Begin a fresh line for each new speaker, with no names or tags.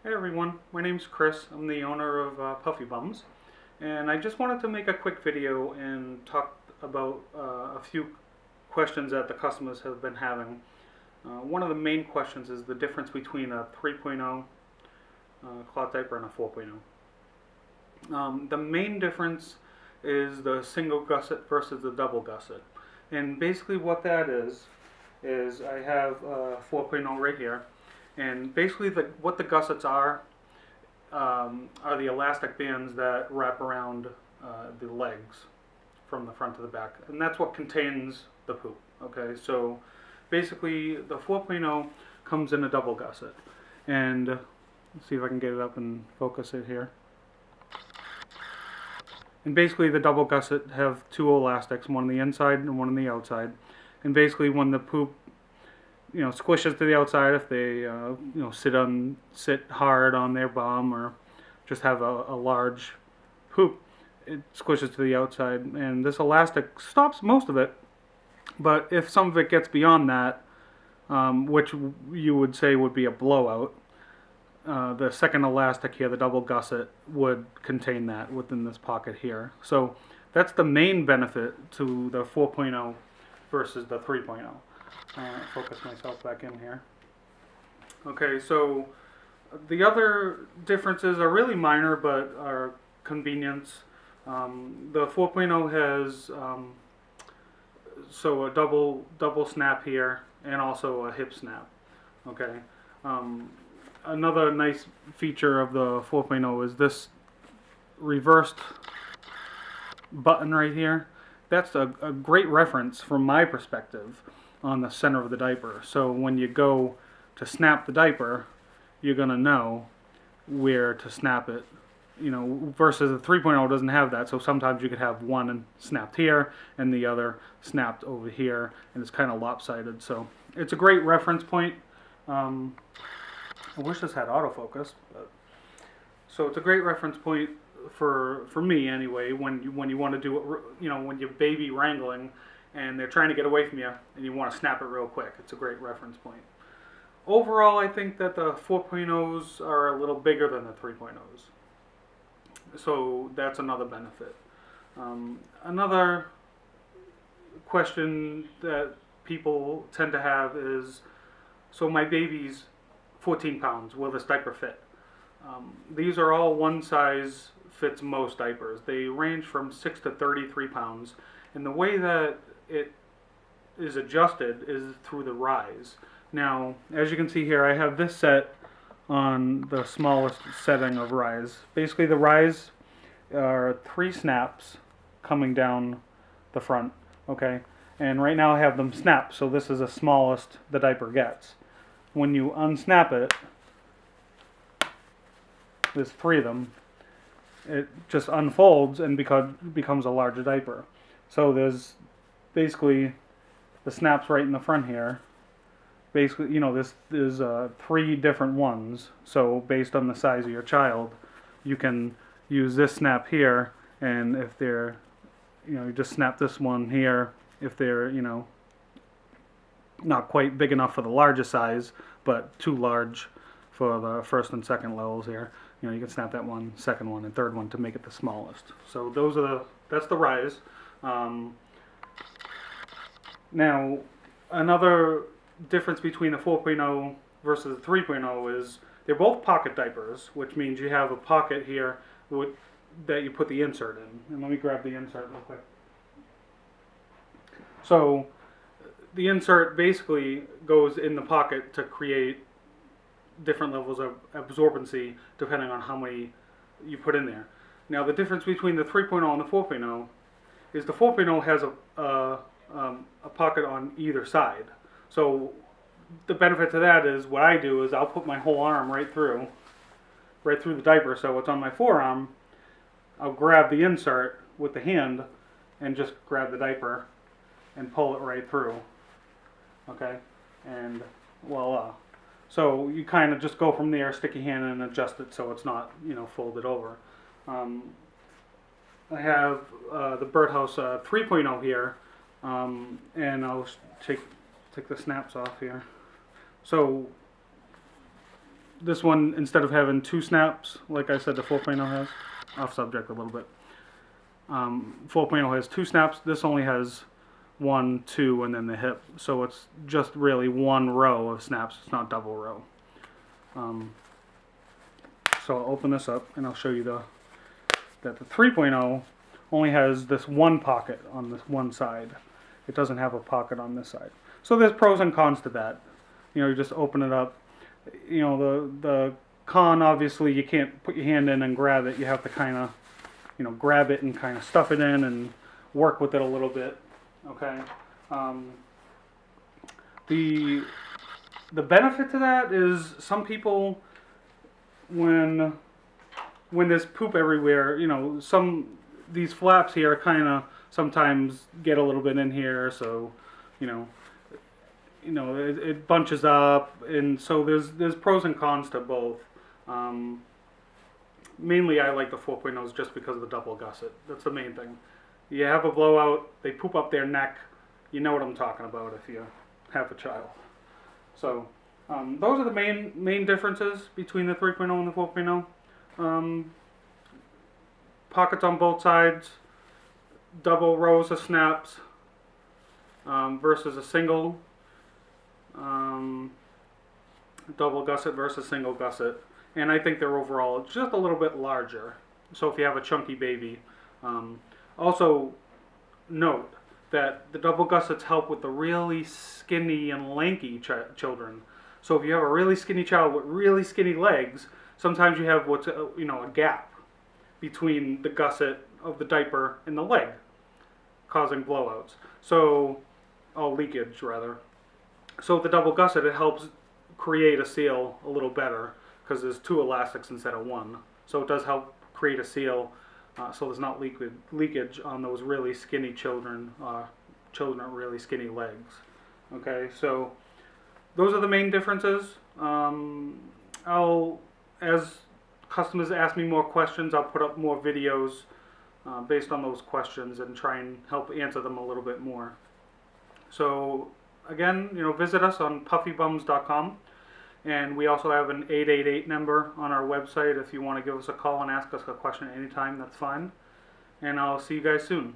Hey everyone, my name's Chris. I'm the owner of PuffyBums, and I just wanted to make a quick video and talk about a few questions that the customers have been having. One of the main questions is the difference between a 3.0 cloth diaper and a 4.0. The main difference is the single gusset versus the double gusset, and basically what that is I have 4.0 right here. And basically, what the gussets are the elastic bands that wrap around the legs from the front to the back, and that's what contains the poop. Okay, so basically, the 4.0 comes in a double gusset, and let's see if I can get it up and focus it here. And basically, the double gusset have two elastics, one on the inside and one on the outside. And basically, when the poop squishes to the outside, if they sit hard on their bum or just have a large poop, it squishes to the outside, and this elastic stops most of it. But if some of it gets beyond that, which you would say would be a blowout, the second elastic here, the double gusset, would contain that within this pocket here. So that's the main benefit to the 4.0 versus the 3.0. Focus myself back in here. Okay, so the other differences are really minor, but are convenience. The 4.0 has a double snap here, and also a hip snap. Okay. Another nice feature of the 4.0 is this reversed button right here. That's a great reference from my perspective on the center of the diaper. So when you go to snap the diaper, you're going to know where to snap it. Versus the 3.0 doesn't have that, so sometimes you could have one snapped here and the other snapped over here, and it's kind of lopsided. So it's a great reference point. I wish this had autofocus, but so it's a great reference point for me anyway, when you want to do it, when you're baby wrangling and they're trying to get away from you and you want to snap it real quick. It's a great reference point. Overall, I think that the 4.0s are a little bigger than the 3.0s. So that's another benefit. Another question that people tend to have is, so my baby's 14 pounds, will this diaper fit? These are all one size fits most diapers. They range from 6 to 33 pounds. And the way that it is adjusted is through the rise. Now, as you can see here, I have this set on the smallest setting of rise. Basically, the rise are 3 snaps coming down the front, okay? And right now I have them snapped, so this is the smallest the diaper gets. When you unsnap it, there's 3 of them, it just unfolds and becomes a larger diaper. So there's basically the snaps right in the front here. Basically, this is 3 different ones. So based on the size of your child, you can use this snap here, and if they're, you just snap this one here. If they're, not quite big enough for the largest size, but too large for the first and second levels here, you can snap that one, second one, and third one to make it the smallest. So that's the rise. Now, another difference between the 4.0 versus the 3.0 is they're both pocket diapers, which means you have a pocket here that you put the insert in. And let me grab the insert real quick. So the insert basically goes in the pocket to create different levels of absorbency depending on how many you put in there. Now, the difference between the 3.0 and the 4.0 is the 4.0 has a pocket on either side. So the benefit to that is, what I do is I'll put my whole arm right through the diaper, so it's on my forearm. I'll grab the insert with the hand and just grab the diaper and pull it right through. Okay, and voila. So you kind of just go from there, stick your hand in and adjust it so it's not, folded over. I have the Birdhouse 3.0 here, and I'll take the snaps off here. So this one, instead of having 2 snaps, like I said the 4.0 has, off subject a little bit, 4.0 has 2 snaps, this only has 1, 2, and then the hip. So it's just really 1 row of snaps, it's not double row. So I'll open this up and I'll show you that the 3.0 only has this 1 pocket on this one side. It doesn't have a pocket on this side. So there's pros and cons to that. You know, you just open it up. You know, the con, obviously, you can't put your hand in and grab it. You have to kind of, you know, grab it and kind of stuff it in and work with it a little bit. Okay. The benefit to that is some people, when there's poop everywhere, you know, these flaps here kind of sometimes get a little bit in here, so you know it bunches up, and so there's pros and cons to both. Mainly I like the 4.0s just because of the double gusset. That's the main thing. You have a blowout, they poop up their neck. You know what I'm talking about if you have a child. So those are the main differences between the 3.0 and the 4.0. Pockets on both sides, double rows of snaps versus a single, double gusset versus single gusset, and I think they're overall just a little bit larger. So if you have a chunky baby, also note that the double gussets help with the really skinny and lanky children. So if you have a really skinny child with really skinny legs, sometimes you have what's a gap between the gusset of the diaper and the leg, causing blowouts. So, leakage rather. So with the double gusset, it helps create a seal a little better because there's 2 elastics instead of 1. So it does help create a seal, so there's not leakage on those really skinny children with really skinny legs. Okay, so those are the main differences. As customers ask me more questions, I'll put up more videos based on those questions and try and help answer them a little bit more. So again, visit us on PuffyBums.com, and we also have an 888 number on our website if you want to give us a call and ask us a question anytime. That's fine, and I'll see you guys soon.